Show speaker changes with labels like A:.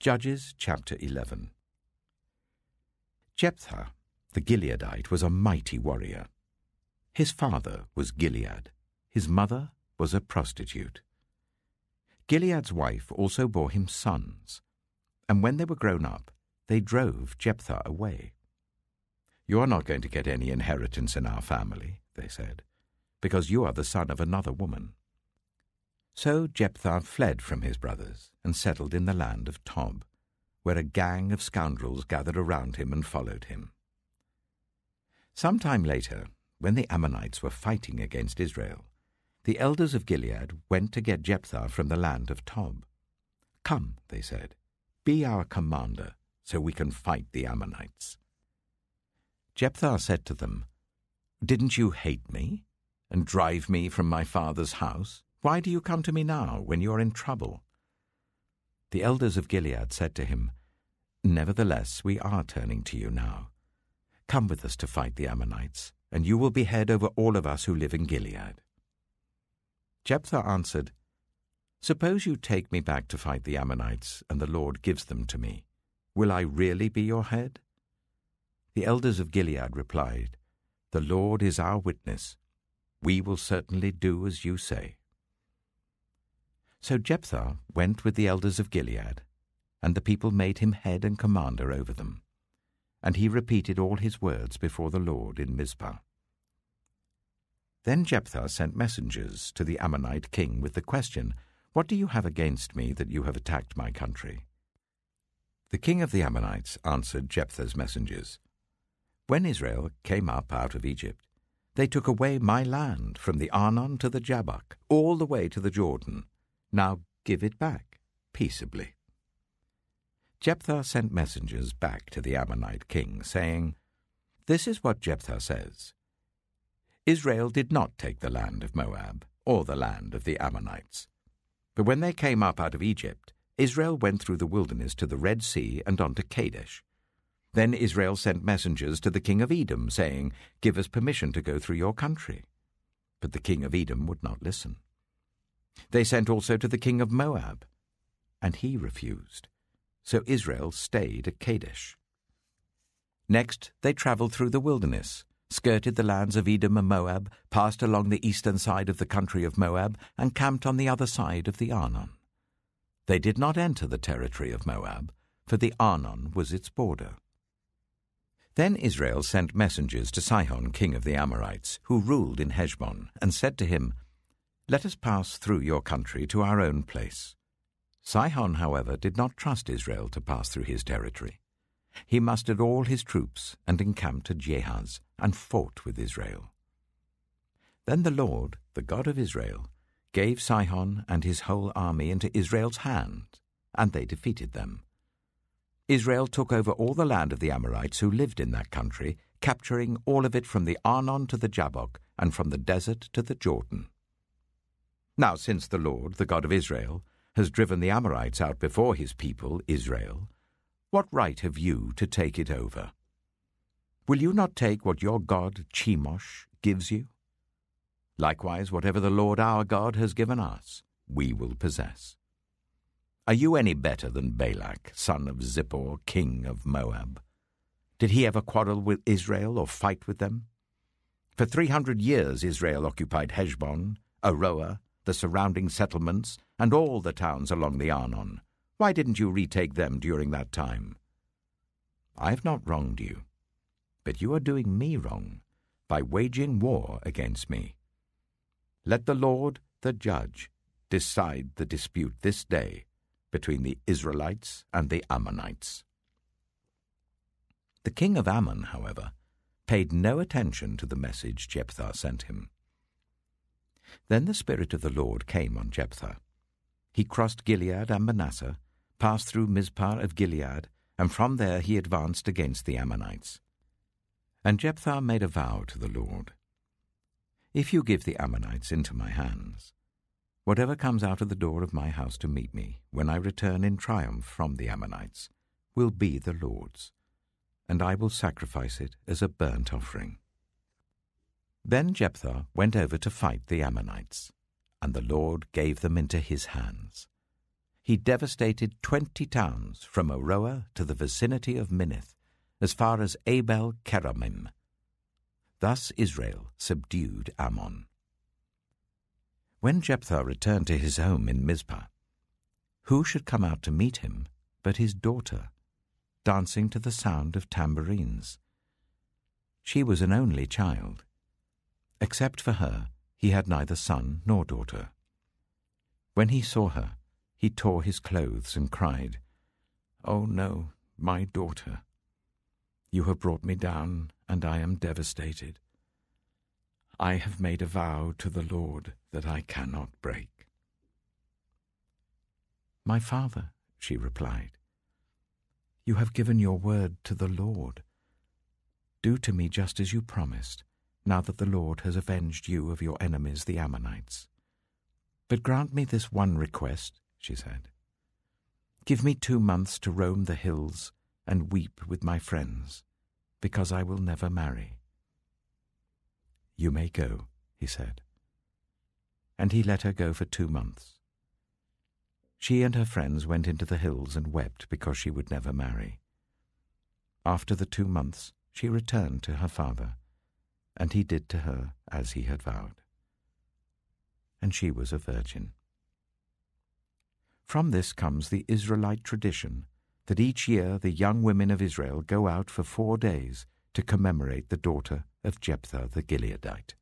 A: Judges chapter 11. Jephthah, the Gileadite, was a mighty warrior. His father was Gilead. His mother was a prostitute. Gilead's wife also bore him sons, and when they were grown up, they drove Jephthah away. "You are not going to get any inheritance in our family," they said, "because you are the son of another woman." So Jephthah fled from his brothers and settled in the land of Tob, where a gang of scoundrels gathered around him and followed him. Some time later, when the Ammonites were fighting against Israel, the elders of Gilead went to get Jephthah from the land of Tob. "Come," they said, "be our commander, so we can fight the Ammonites." Jephthah said to them, "Didn't you hate me and drive me from my father's house? Why do you come to me now when you are in trouble?" The elders of Gilead said to him, "Nevertheless, we are turning to you now. Come with us to fight the Ammonites, and you will be head over all of us who live in Gilead." Jephthah answered, "Suppose you take me back to fight the Ammonites, and the Lord gives them to me. Will I really be your head?" The elders of Gilead replied, "The Lord is our witness. We will certainly do as you say." So Jephthah went with the elders of Gilead, and the people made him head and commander over them. And he repeated all his words before the Lord in Mizpah. Then Jephthah sent messengers to the Ammonite king with the question, "What do you have against me that you have attacked my country?" The king of the Ammonites answered Jephthah's messengers, "When Israel came up out of Egypt, they took away my land from the Arnon to the Jabbok, all the way to the Jordan. Now give it back peaceably." Jephthah sent messengers back to the Ammonite king, saying, "This is what Jephthah says. Israel did not take the land of Moab or the land of the Ammonites. But when they came up out of Egypt, Israel went through the wilderness to the Red Sea and on to Kadesh. Then Israel sent messengers to the king of Edom, saying, 'Give us permission to go through your country.' But the king of Edom would not listen. They sent also to the king of Moab, and he refused. So Israel stayed at Kadesh. Next they traveled through the wilderness, skirted the lands of Edom and Moab, passed along the eastern side of the country of Moab, and camped on the other side of the Arnon. They did not enter the territory of Moab, for the Arnon was its border. Then Israel sent messengers to Sihon, king of the Amorites, who ruled in Heshbon, and said to him, 'Let us pass through your country to our own place.' Sihon, however, did not trust Israel to pass through his territory. He mustered all his troops and encamped at Jahaz and fought with Israel. Then the Lord, the God of Israel, gave Sihon and his whole army into Israel's hand, and they defeated them. Israel took over all the land of the Amorites who lived in that country, capturing all of it from the Arnon to the Jabbok and from the desert to the Jordan. Now since the Lord, the God of Israel, has driven the Amorites out before his people, Israel, what right have you to take it over? Will you not take what your god, Chemosh, gives you? Likewise, whatever the Lord our God has given us, we will possess. Are you any better than Balak, son of Zippor, king of Moab? Did he ever quarrel with Israel or fight with them? For 300 years Israel occupied Heshbon, Aroer, the surrounding settlements, and all the towns along the Arnon. Why didn't you retake them during that time? I have not wronged you, but you are doing me wrong by waging war against me. Let the Lord, the judge, decide the dispute this day between the Israelites and the Ammonites." The king of Ammon, however, paid no attention to the message Jephthah sent him. Then the Spirit of the Lord came on Jephthah. He crossed Gilead and Manasseh, passed through Mizpah of Gilead, and from there he advanced against the Ammonites. And Jephthah made a vow to the Lord, "If you give the Ammonites into my hands, whatever comes out of the door of my house to meet me when I return in triumph from the Ammonites will be the Lord's, and I will sacrifice it as a burnt offering." Then Jephthah went over to fight the Ammonites, and the Lord gave them into his hands. he devastated 20 towns from Aroer to the vicinity of Minnith, as far as Abel-keramim. Thus Israel subdued Ammon. When Jephthah returned to his home in Mizpah, who should come out to meet him but his daughter, dancing to the sound of tambourines? She was an only child. Except for her, he had neither son nor daughter. When he saw her, he tore his clothes and cried, "Oh no, my daughter! You have brought me down, and I am devastated. I have made a vow to the Lord that I cannot break." "My father," she replied, "you have given your word to the Lord. Do to me just as you promised, now that the Lord has avenged you of your enemies the Ammonites. But grant me this one request," she said. "Give me 2 months to roam the hills and weep with my friends, because I will never marry." "You may go," he said. And he let her go for 2 months. She and her friends went into the hills and wept because she would never marry. After the 2 months, she returned to her father, and he did to her as he had vowed. And she was a virgin. From this comes the Israelite tradition that each year the young women of Israel go out for 4 days to commemorate the daughter of Jephthah the Gileadite.